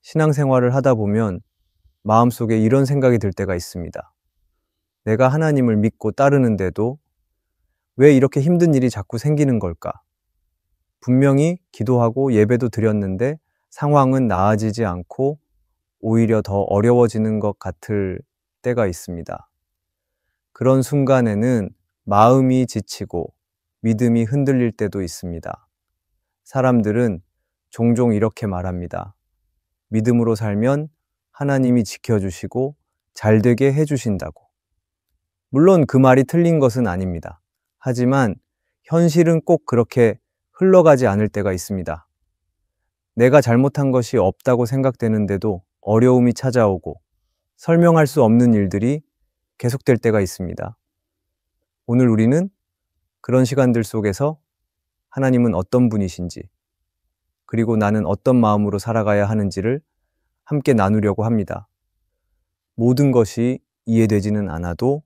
신앙생활을 하다 보면 마음속에 이런 생각이 들 때가 있습니다. 내가 하나님을 믿고 따르는데도 왜 이렇게 힘든 일이 자꾸 생기는 걸까? 분명히 기도하고 예배도 드렸는데 상황은 나아지지 않고 오히려 더 어려워지는 것 같을 때가 있습니다. 그런 순간에는 마음이 지치고 믿음이 흔들릴 때도 있습니다. 사람들은 종종 이렇게 말합니다. 믿음으로 살면 하나님이 지켜주시고 잘되게 해주신다고. 물론 그 말이 틀린 것은 아닙니다. 하지만 현실은 꼭 그렇게 흘러가지 않을 때가 있습니다. 내가 잘못한 것이 없다고 생각되는데도 어려움이 찾아오고 설명할 수 없는 일들이 계속될 때가 있습니다. 오늘 우리는 그런 시간들 속에서 하나님은 어떤 분이신지, 그리고 나는 어떤 마음으로 살아가야 하는지를 함께 나누려고 합니다. 모든 것이 이해되지는 않아도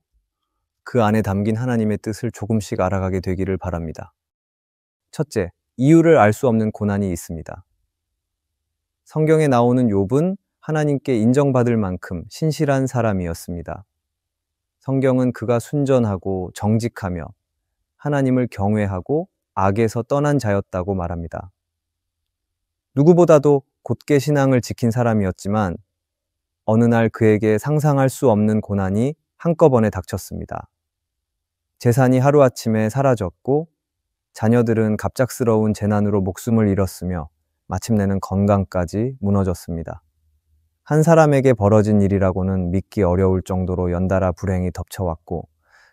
그 안에 담긴 하나님의 뜻을 조금씩 알아가게 되기를 바랍니다. 첫째, 이유를 알 수 없는 고난이 있습니다. 성경에 나오는 욥은 하나님께 인정받을 만큼 신실한 사람이었습니다. 성경은 그가 순전하고 정직하며 하나님을 경외하고 악에서 떠난 자였다고 말합니다. 누구보다도 곧게 신앙을 지킨 사람이었지만 어느 날 그에게 상상할 수 없는 고난이 한꺼번에 닥쳤습니다. 재산이 하루아침에 사라졌고 자녀들은 갑작스러운 재난으로 목숨을 잃었으며 마침내는 건강까지 무너졌습니다. 한 사람에게 벌어진 일이라고는 믿기 어려울 정도로 연달아 불행이 덮쳐왔고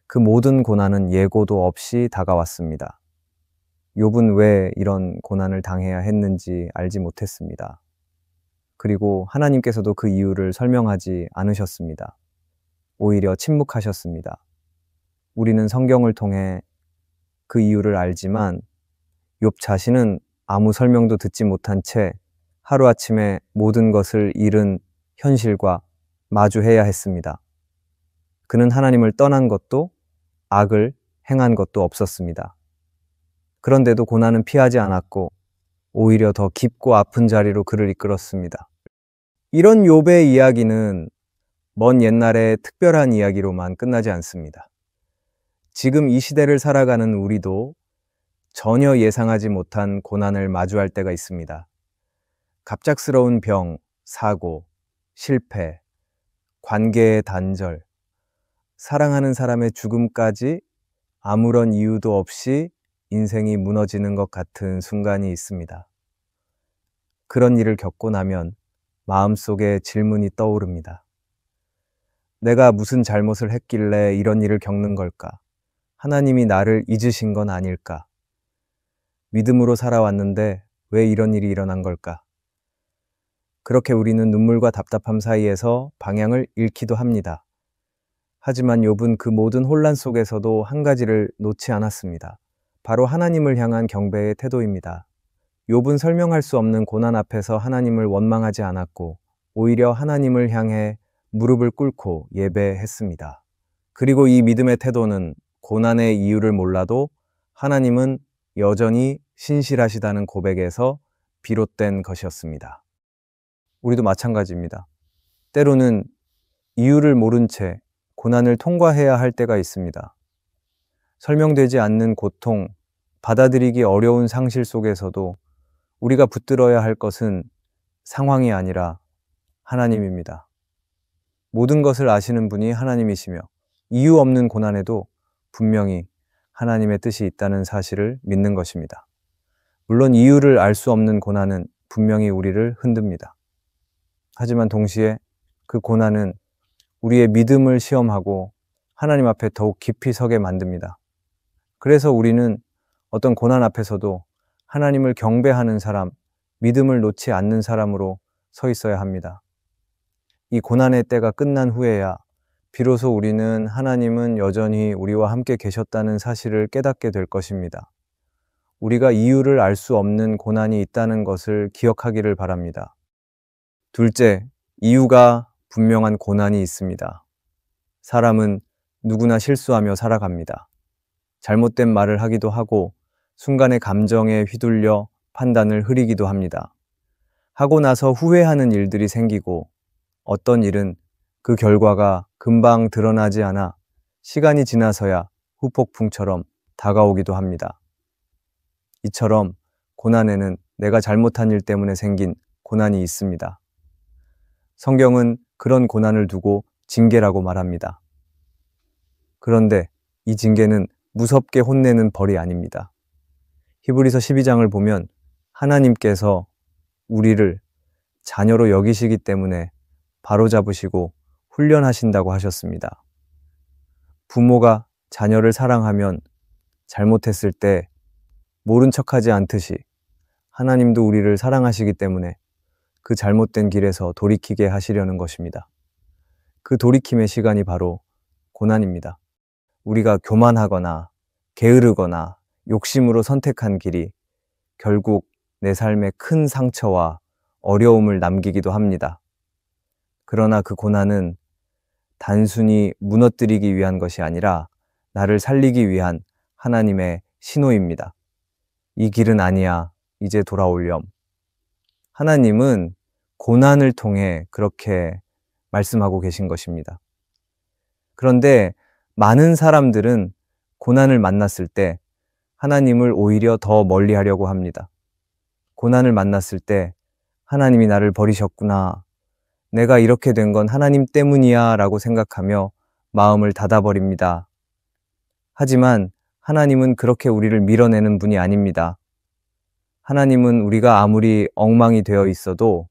그 모든 고난은 예고도 없이 다가왔습니다. 욥은 왜 이런 고난을 당해야 했는지 알지 못했습니다. 그리고 하나님께서도 그 이유를 설명하지 않으셨습니다. 오히려 침묵하셨습니다. 우리는 성경을 통해 그 이유를 알지만 욥 자신은 아무 설명도 듣지 못한 채 하루아침에 모든 것을 잃은 현실과 마주해야 했습니다. 그는 하나님을 떠난 것도 악을 행한 것도 없었습니다. 그런데도 고난은 피하지 않았고 오히려 더 깊고 아픈 자리로 그를 이끌었습니다. 이런 욥의 이야기는 먼 옛날의 특별한 이야기로만 끝나지 않습니다. 지금 이 시대를 살아가는 우리도 전혀 예상하지 못한 고난을 마주할 때가 있습니다. 갑작스러운 병, 사고, 실패, 관계의 단절, 사랑하는 사람의 죽음까지 아무런 이유도 없이 인생이 무너지는 것 같은 순간이 있습니다. 그런 일을 겪고 나면 마음속에 질문이 떠오릅니다. 내가 무슨 잘못을 했길래 이런 일을 겪는 걸까? 하나님이 나를 잊으신 건 아닐까? 믿음으로 살아왔는데 왜 이런 일이 일어난 걸까? 그렇게 우리는 눈물과 답답함 사이에서 방향을 잃기도 합니다. 하지만 욥은 그 모든 혼란 속에서도 한 가지를 놓지 않았습니다. 바로 하나님을 향한 경배의 태도입니다. 욥은 설명할 수 없는 고난 앞에서 하나님을 원망하지 않았고 오히려 하나님을 향해 무릎을 꿇고 예배했습니다. 그리고 이 믿음의 태도는 고난의 이유를 몰라도 하나님은 여전히 신실하시다는 고백에서 비롯된 것이었습니다. 우리도 마찬가지입니다. 때로는 이유를 모른 채 고난을 통과해야 할 때가 있습니다. 설명되지 않는 고통, 받아들이기 어려운 상실 속에서도 우리가 붙들어야 할 것은 상황이 아니라 하나님입니다. 모든 것을 아시는 분이 하나님이시며 이유 없는 고난에도 분명히 하나님의 뜻이 있다는 사실을 믿는 것입니다. 물론 이유를 알 수 없는 고난은 분명히 우리를 흔듭니다. 하지만 동시에 그 고난은 우리의 믿음을 시험하고 하나님 앞에 더욱 깊이 서게 만듭니다. 그래서 우리는 어떤 고난 앞에서도 하나님을 경배하는 사람, 믿음을 놓지 않는 사람으로 서 있어야 합니다. 이 고난의 때가 끝난 후에야 비로소 우리는 하나님은 여전히 우리와 함께 계셨다는 사실을 깨닫게 될 것입니다. 우리가 이유를 알 수 없는 고난이 있다는 것을 기억하기를 바랍니다. 둘째, 이유가 분명한 고난이 있습니다. 사람은 누구나 실수하며 살아갑니다. 잘못된 말을 하기도 하고 순간의 감정에 휘둘려 판단을 흐리기도 합니다. 하고 나서 후회하는 일들이 생기고 어떤 일은 그 결과가 금방 드러나지 않아 시간이 지나서야 후폭풍처럼 다가오기도 합니다. 이처럼 고난에는 내가 잘못한 일 때문에 생긴 고난이 있습니다. 성경은 그런 고난을 두고 징계라고 말합니다. 그런데 이 징계는 무섭게 혼내는 벌이 아닙니다. 히브리서 12장을 보면 하나님께서 우리를 자녀로 여기시기 때문에 바로잡으시고 훈련하신다고 하셨습니다. 부모가 자녀를 사랑하면 잘못했을 때 모른 척하지 않듯이 하나님도 우리를 사랑하시기 때문에 그 잘못된 길에서 돌이키게 하시려는 것입니다. 그 돌이킴의 시간이 바로 고난입니다. 우리가 교만하거나 게으르거나 욕심으로 선택한 길이 결국 내 삶에 큰 상처와 어려움을 남기기도 합니다. 그러나 그 고난은 단순히 무너뜨리기 위한 것이 아니라 나를 살리기 위한 하나님의 신호입니다. 이 길은 아니야. 이제 돌아오렴. 하나님은 고난을 통해 그렇게 말씀하고 계신 것입니다. 그런데 많은 사람들은 고난을 만났을 때 하나님을 오히려 더 멀리 하려고 합니다. 고난을 만났을 때 하나님이 나를 버리셨구나. 내가 이렇게 된 건 하나님 때문이야 라고 생각하며 마음을 닫아버립니다. 하지만 하나님은 그렇게 우리를 밀어내는 분이 아닙니다. 하나님은 우리가 아무리 엉망이 되어 있어도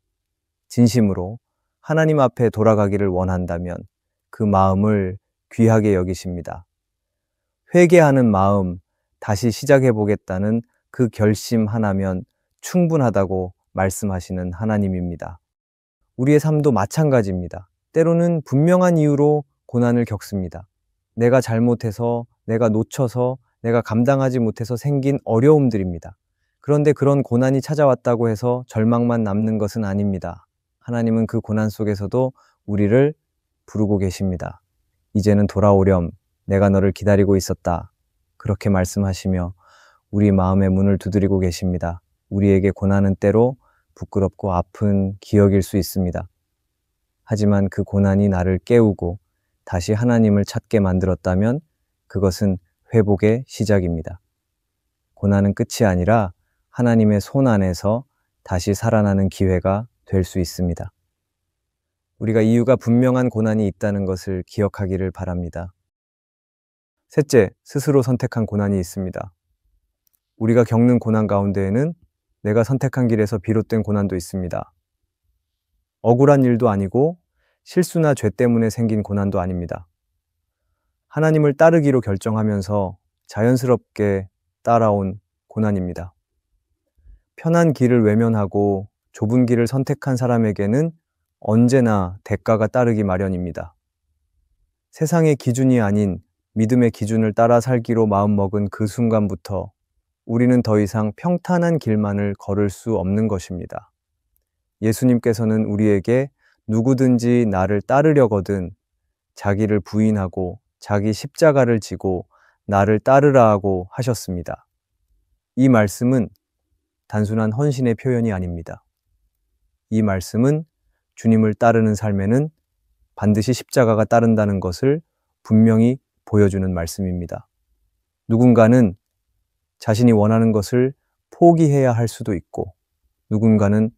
진심으로 하나님 앞에 돌아가기를 원한다면 그 마음을 귀하게 여기십니다. 회개하는 마음, 다시 시작해보겠다는 그 결심 하나면 충분하다고 말씀하시는 하나님입니다. 우리의 삶도 마찬가지입니다. 때로는 분명한 이유로 고난을 겪습니다. 내가 잘못해서, 내가 놓쳐서, 내가 감당하지 못해서 생긴 어려움들입니다. 그런데 그런 고난이 찾아왔다고 해서 절망만 남는 것은 아닙니다. 하나님은 그 고난 속에서도 우리를 부르고 계십니다. 이제는 돌아오렴. 내가 너를 기다리고 있었다. 그렇게 말씀하시며 우리 마음의 문을 두드리고 계십니다. 우리에게 고난은 때로 부끄럽고 아픈 기억일 수 있습니다. 하지만 그 고난이 나를 깨우고 다시 하나님을 찾게 만들었다면 그것은 회복의 시작입니다. 고난은 끝이 아니라 하나님의 손 안에서 다시 살아나는 기회가 될 수 있습니다. 우리가 이유가 분명한 고난이 있다는 것을 기억하기를 바랍니다. 셋째, 스스로 선택한 고난이 있습니다. 우리가 겪는 고난 가운데에는 내가 선택한 길에서 비롯된 고난도 있습니다. 억울한 일도 아니고 실수나 죄 때문에 생긴 고난도 아닙니다. 하나님을 따르기로 결정하면서 자연스럽게 따라온 고난입니다. 편한 길을 외면하고 좁은 길을 선택한 사람에게는 언제나 대가가 따르기 마련입니다. 세상의 기준이 아닌 믿음의 기준을 따라 살기로 마음먹은 그 순간부터 우리는 더 이상 평탄한 길만을 걸을 수 없는 것입니다. 예수님께서는 우리에게 누구든지 나를 따르려거든 자기를 부인하고 자기 십자가를 지고 나를 따르라 하고 하셨습니다. 이 말씀은 단순한 헌신의 표현이 아닙니다. 이 말씀은 주님을 따르는 삶에는 반드시 십자가가 따른다는 것을 분명히 보여주는 말씀입니다. 누군가는 자신이 원하는 것을 포기해야 할 수도 있고 누군가는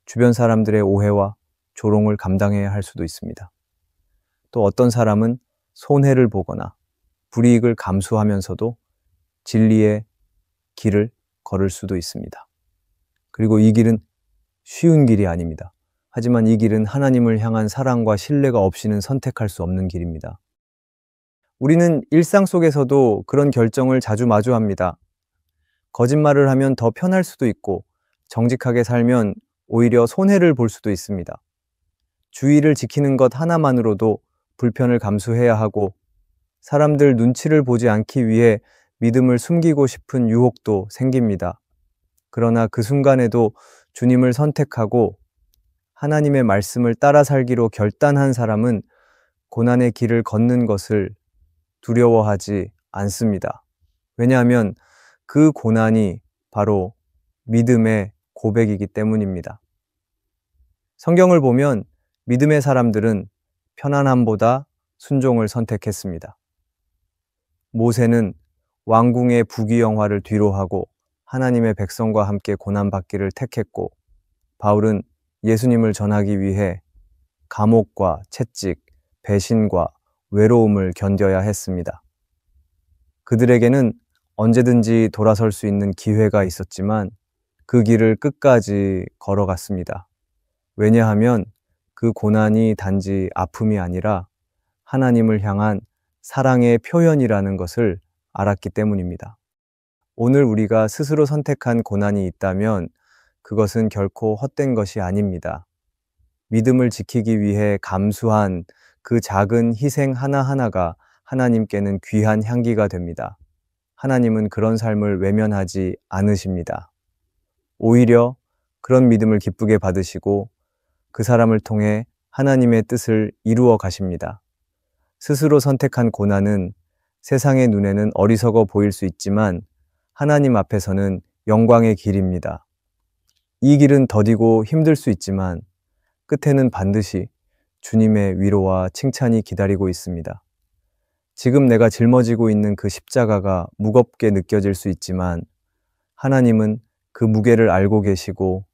주변 사람들의 오해와 조롱을 감당해야 할 수도 있습니다. 또 어떤 사람은 손해를 보거나 불이익을 감수하면서도 진리의 길을 걸을 수도 있습니다. 그리고 이 길은 쉬운 길이 아닙니다. 하지만 이 길은 하나님을 향한 사랑과 신뢰가 없이는 선택할 수 없는 길입니다. 우리는 일상 속에서도 그런 결정을 자주 마주합니다. 거짓말을 하면 더 편할 수도 있고 정직하게 살면 오히려 손해를 볼 수도 있습니다. 주의를 지키는 것 하나만으로도 불편을 감수해야 하고 사람들 눈치를 보지 않기 위해 믿음을 숨기고 싶은 유혹도 생깁니다. 그러나 그 순간에도 주님을 선택하고 하나님의 말씀을 따라 살기로 결단한 사람은 고난의 길을 걷는 것을 두려워하지 않습니다. 왜냐하면 그 고난이 바로 믿음의 고백이기 때문입니다. 성경을 보면 믿음의 사람들은 편안함보다 순종을 선택했습니다. 모세는 왕궁의 부귀영화를 뒤로하고 하나님의 백성과 함께 고난받기를 택했고, 바울은 예수님을 전하기 위해 감옥과 채찍, 배신과 외로움을 견뎌야 했습니다. 그들에게는 언제든지 돌아설 수 있는 기회가 있었지만 그 길을 끝까지 걸어갔습니다. 왜냐하면 그 고난이 단지 아픔이 아니라 하나님을 향한 사랑의 표현이라는 것을 알았기 때문입니다. 오늘 우리가 스스로 선택한 고난이 있다면 그것은 결코 헛된 것이 아닙니다. 믿음을 지키기 위해 감수한 그 작은 희생 하나하나가 하나님께는 귀한 향기가 됩니다. 하나님은 그런 삶을 외면하지 않으십니다. 오히려 그런 믿음을 기쁘게 받으시고 그 사람을 통해 하나님의 뜻을 이루어 가십니다. 스스로 선택한 고난은 세상의 눈에는 어리석어 보일 수 있지만 하나님 앞에서는 영광의 길입니다. 이 길은 더디고 힘들 수 있지만 끝에는 반드시 주님의 위로와 칭찬이 기다리고 있습니다. 지금 내가 짊어지고 있는 그 십자가가 무겁게 느껴질 수 있지만 하나님은 그 무게를 알고 계시고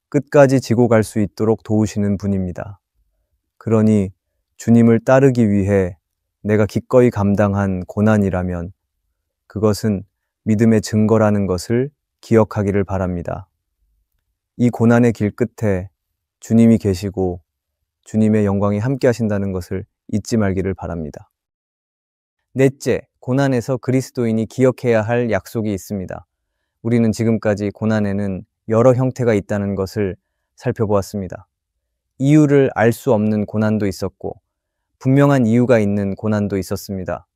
끝까지 지고 갈 수 있도록 도우시는 분입니다. 그러니 주님을 따르기 위해 내가 기꺼이 감당한 고난이라면 그것은 믿음의 증거라는 것을 기억하기를 바랍니다. 이 고난의 길 끝에 주님이 계시고 주님의 영광이 함께 하신다는 것을 잊지 말기를 바랍니다. 넷째, 고난에서 그리스도인이 기억해야 할 약속이 있습니다. 우리는 지금까지 고난에는 여러 형태가 있다는 것을 살펴보았습니다. 이유를 알 수 없는 고난도 있었고 분명한 이유가 있는 고난도 있었습니다.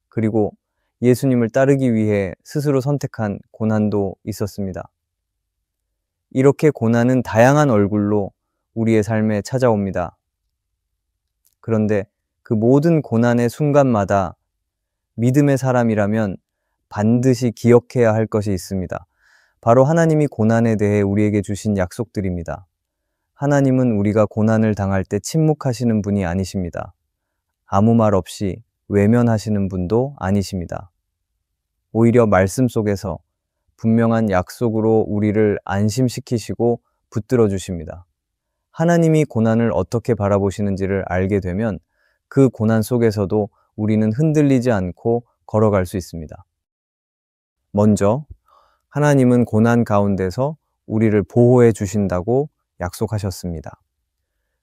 그리고 예수님을 따르기 위해 스스로 선택한 고난도 있었습니다. 이렇게 고난은 다양한 얼굴로 우리의 삶에 찾아옵니다. 그런데 그 모든 고난의 순간마다 믿음의 사람이라면 반드시 기억해야 할 것이 있습니다. 바로 하나님이 고난에 대해 우리에게 주신 약속들입니다. 하나님은 우리가 고난을 당할 때 침묵하시는 분이 아니십니다. 아무 말 없이 외면하시는 분도 아니십니다. 오히려 말씀 속에서 분명한 약속으로 우리를 안심시키시고 붙들어 주십니다. 하나님이 고난을 어떻게 바라보시는지를 알게 되면 그 고난 속에서도 우리는 흔들리지 않고 걸어갈 수 있습니다. 먼저 하나님은 고난 가운데서 우리를 보호해 주신다고 약속하셨습니다.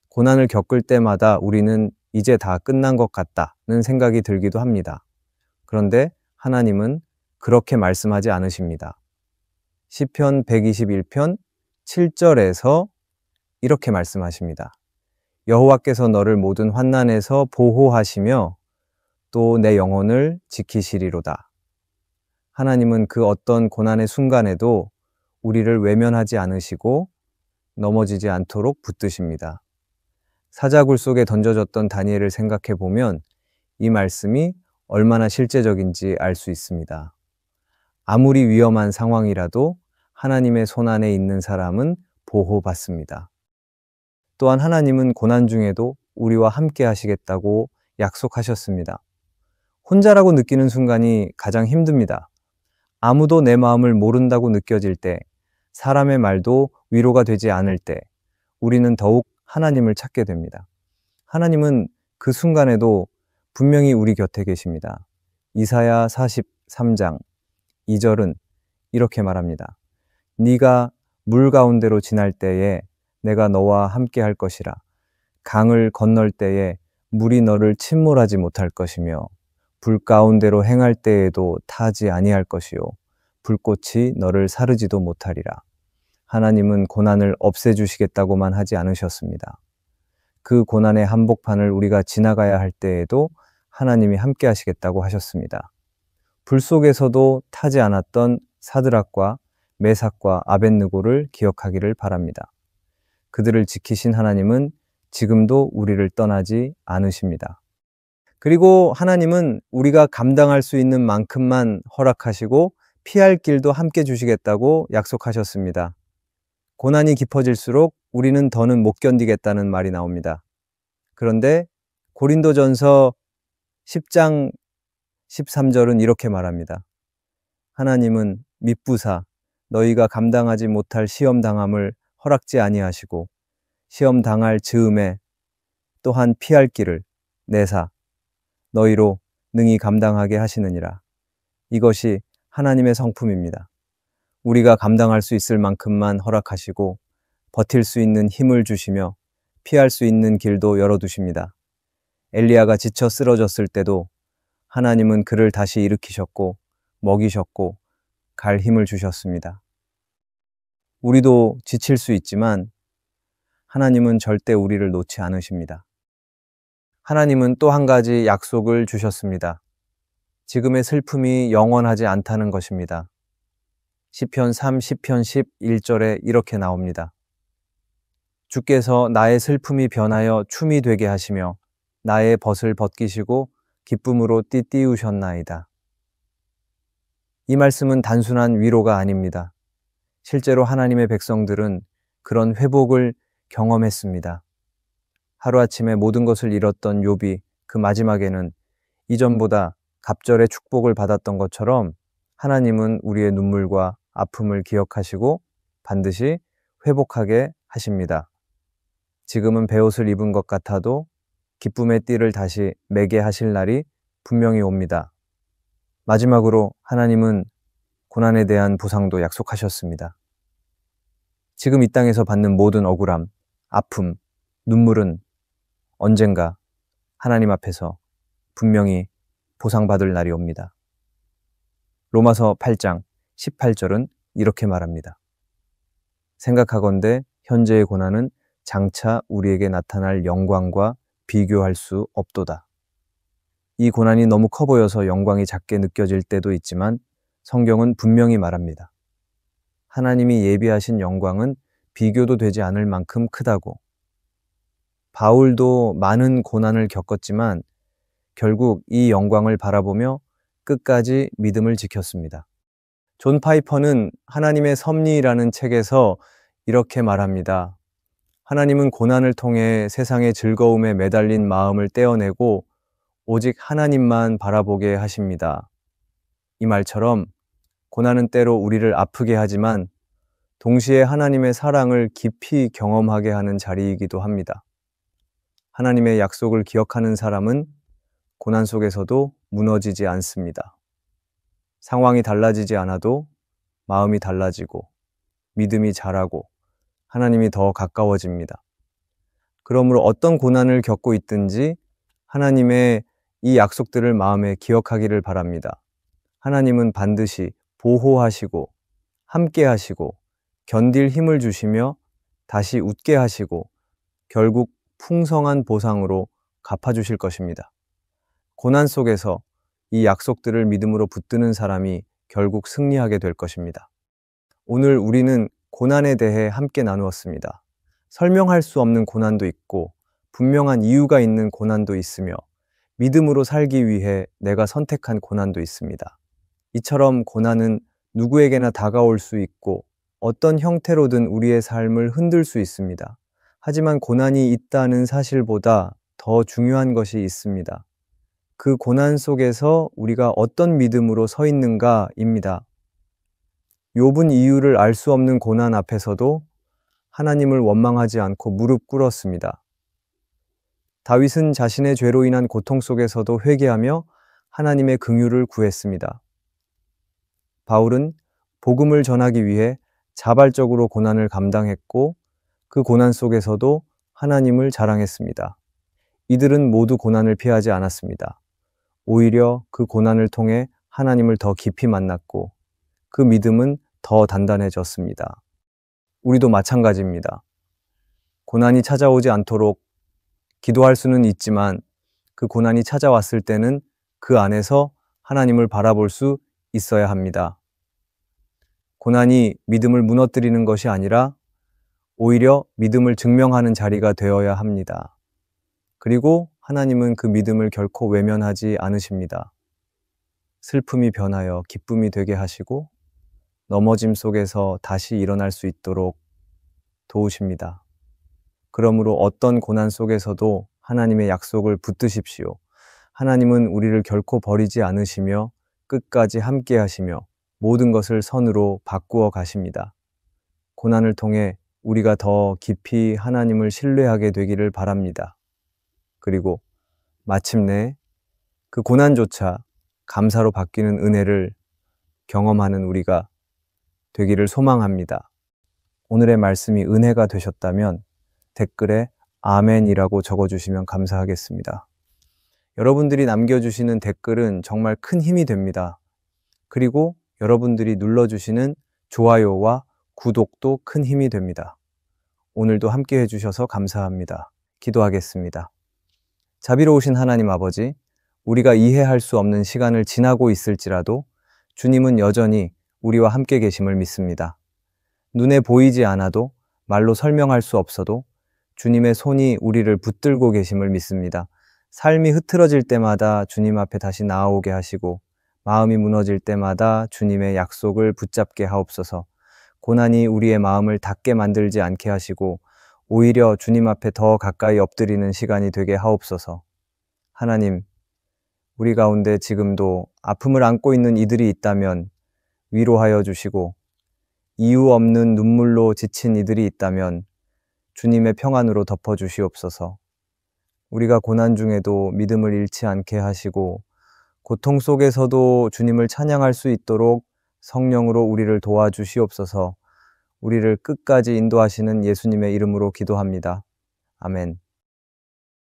고난을 겪을 때마다 우리는 이제 다 끝난 것 같다는 생각이 들기도 합니다. 그런데 하나님은 그렇게 말씀하지 않으십니다. 시편 121편 7절에서 이렇게 말씀하십니다. 여호와께서 너를 모든 환난에서 보호하시며 또 내 영혼을 지키시리로다. 하나님은 그 어떤 고난의 순간에도 우리를 외면하지 않으시고 넘어지지 않도록 붙드십니다. 사자굴 속에 던져졌던 다니엘을 생각해 보면 이 말씀이 얼마나 실제적인지 알 수 있습니다. 아무리 위험한 상황이라도 하나님의 손안에 있는 사람은 보호받습니다. 또한 하나님은 고난 중에도 우리와 함께 하시겠다고 약속하셨습니다. 혼자라고 느끼는 순간이 가장 힘듭니다. 아무도 내 마음을 모른다고 느껴질 때, 사람의 말도 위로가 되지 않을 때, 우리는 더욱 하나님을 찾게 됩니다. 하나님은 그 순간에도 분명히 우리 곁에 계십니다. 이사야 43장 2절은 이렇게 말합니다. 네가 물 가운데로 지날 때에 내가 너와 함께 할 것이라. 강을 건널 때에 물이 너를 침몰하지 못할 것이며 불 가운데로 행할 때에도 타지 아니할 것이요 불꽃이 너를 사르지도 못하리라. 하나님은 고난을 없애주시겠다고만 하지 않으셨습니다. 그 고난의 한복판을 우리가 지나가야 할 때에도 하나님이 함께 하시겠다고 하셨습니다. 불 속에서도 타지 않았던 사드락과 메삭과 아벳느고를 기억하기를 바랍니다. 그들을 지키신 하나님은 지금도 우리를 떠나지 않으십니다. 그리고 하나님은 우리가 감당할 수 있는 만큼만 허락하시고 피할 길도 함께 주시겠다고 약속하셨습니다. 고난이 깊어질수록 우리는 더는 못 견디겠다는 말이 나옵니다. 그런데 고린도전서 10장 13절은 이렇게 말합니다. 하나님은 미쁘사 너희가 감당하지 못할 시험 당함을 허락지 아니하시고 시험 당할 즈음에 또한 피할 길을 내사 너희로 능히 감당하게 하시느니라. 이것이 하나님의 성품입니다. 우리가 감당할 수 있을 만큼만 허락하시고 버틸 수 있는 힘을 주시며 피할 수 있는 길도 열어두십니다. 엘리야가 지쳐 쓰러졌을 때도 하나님은 그를 다시 일으키셨고 먹이셨고 갈 힘을 주셨습니다. 우리도 지칠 수 있지만 하나님은 절대 우리를 놓지 않으십니다. 하나님은 또 한 가지 약속을 주셨습니다. 지금의 슬픔이 영원하지 않다는 것입니다. 시편 30편 11절에 이렇게 나옵니다. 주께서 나의 슬픔이 변하여 춤이 되게 하시며 나의 벗을 벗기시고 기쁨으로 띠띠우셨나이다. 이 말씀은 단순한 위로가 아닙니다. 실제로 하나님의 백성들은 그런 회복을 경험했습니다. 하루아침에 모든 것을 잃었던 욥이 그 마지막에는 이전보다 갑절의 축복을 받았던 것처럼 하나님은 우리의 눈물과 아픔을 기억하시고 반드시 회복하게 하십니다. 지금은 베옷을 입은 것 같아도 기쁨의 띠를 다시 매게 하실 날이 분명히 옵니다. 마지막으로 하나님은 고난에 대한 보상도 약속하셨습니다. 지금 이 땅에서 받는 모든 억울함, 아픔, 눈물은 언젠가 하나님 앞에서 분명히 보상받을 날이 옵니다. 로마서 8장 18절은 이렇게 말합니다. 생각하건대 현재의 고난은 장차 우리에게 나타날 영광과 비교할 수 없도다. 이 고난이 너무 커 보여서 영광이 작게 느껴질 때도 있지만 성경은 분명히 말합니다. 하나님이 예비하신 영광은 비교도 되지 않을 만큼 크다고. 바울도 많은 고난을 겪었지만 결국 이 영광을 바라보며 끝까지 믿음을 지켰습니다. 존 파이퍼는 하나님의 섭리라는 책에서 이렇게 말합니다. 하나님은 고난을 통해 세상의 즐거움에 매달린 마음을 떼어내고 오직 하나님만 바라보게 하십니다. 이 말처럼 고난은 때로 우리를 아프게 하지만 동시에 하나님의 사랑을 깊이 경험하게 하는 자리이기도 합니다. 하나님의 약속을 기억하는 사람은 고난 속에서도 무너지지 않습니다. 상황이 달라지지 않아도 마음이 달라지고 믿음이 자라고 하나님이 더 가까워집니다. 그러므로 어떤 고난을 겪고 있든지 하나님의 이 약속들을 마음에 기억하기를 바랍니다. 하나님은 반드시 보호하시고 함께 하시고 견딜 힘을 주시며 다시 웃게 하시고 결국 풍성한 보상으로 갚아주실 것입니다. 고난 속에서 이 약속들을 믿음으로 붙드는 사람이 결국 승리하게 될 것입니다. 오늘 우리는 고난에 대해 함께 나누었습니다. 설명할 수 없는 고난도 있고 분명한 이유가 있는 고난도 있으며 믿음으로 살기 위해 내가 선택한 고난도 있습니다. 이처럼 고난은 누구에게나 다가올 수 있고 어떤 형태로든 우리의 삶을 흔들 수 있습니다. 하지만 고난이 있다는 사실보다 더 중요한 것이 있습니다. 그 고난 속에서 우리가 어떤 믿음으로 서 있는가입니다. 욥은 이유를 알 수 없는 고난 앞에서도 하나님을 원망하지 않고 무릎 꿇었습니다. 다윗은 자신의 죄로 인한 고통 속에서도 회개하며 하나님의 긍휼을 구했습니다. 바울은 복음을 전하기 위해 자발적으로 고난을 감당했고 그 고난 속에서도 하나님을 자랑했습니다. 이들은 모두 고난을 피하지 않았습니다. 오히려 그 고난을 통해 하나님을 더 깊이 만났고 그 믿음은 더 단단해졌습니다. 우리도 마찬가지입니다. 고난이 찾아오지 않도록 기도할 수는 있지만 그 고난이 찾아왔을 때는 그 안에서 하나님을 바라볼 수 있어야 합니다. 고난이 믿음을 무너뜨리는 것이 아니라 오히려 믿음을 증명하는 자리가 되어야 합니다. 그리고 하나님은 그 믿음을 결코 외면하지 않으십니다. 슬픔이 변하여 기쁨이 되게 하시고 넘어짐 속에서 다시 일어날 수 있도록 도우십니다. 그러므로 어떤 고난 속에서도 하나님의 약속을 붙드십시오. 하나님은 우리를 결코 버리지 않으시며 끝까지 함께 하시며 모든 것을 선으로 바꾸어 가십니다. 고난을 통해 우리가 더 깊이 하나님을 신뢰하게 되기를 바랍니다. 그리고 마침내 그 고난조차 감사로 바뀌는 은혜를 경험하는 우리가 되기를 소망합니다. 오늘의 말씀이 은혜가 되셨다면 댓글에 아멘이라고 적어주시면 감사하겠습니다. 여러분들이 남겨주시는 댓글은 정말 큰 힘이 됩니다. 그리고 여러분들이 눌러주시는 좋아요와 구독도 큰 힘이 됩니다. 오늘도 함께 해주셔서 감사합니다. 기도하겠습니다. 자비로우신 하나님 아버지, 우리가 이해할 수 없는 시간을 지나고 있을지라도 주님은 여전히 우리와 함께 계심을 믿습니다. 눈에 보이지 않아도 말로 설명할 수 없어도 주님의 손이 우리를 붙들고 계심을 믿습니다. 삶이 흐트러질 때마다 주님 앞에 다시 나아오게 하시고 마음이 무너질 때마다 주님의 약속을 붙잡게 하옵소서. 고난이 우리의 마음을 닫게 만들지 않게 하시고 오히려 주님 앞에 더 가까이 엎드리는 시간이 되게 하옵소서. 하나님, 우리 가운데 지금도 아픔을 안고 있는 이들이 있다면 위로하여 주시고 이유 없는 눈물로 지친 이들이 있다면 주님의 평안으로 덮어주시옵소서. 우리가 고난 중에도 믿음을 잃지 않게 하시고 고통 속에서도 주님을 찬양할 수 있도록 성령으로 우리를 도와주시옵소서. 우리를 끝까지 인도하시는 예수님의 이름으로 기도합니다. 아멘.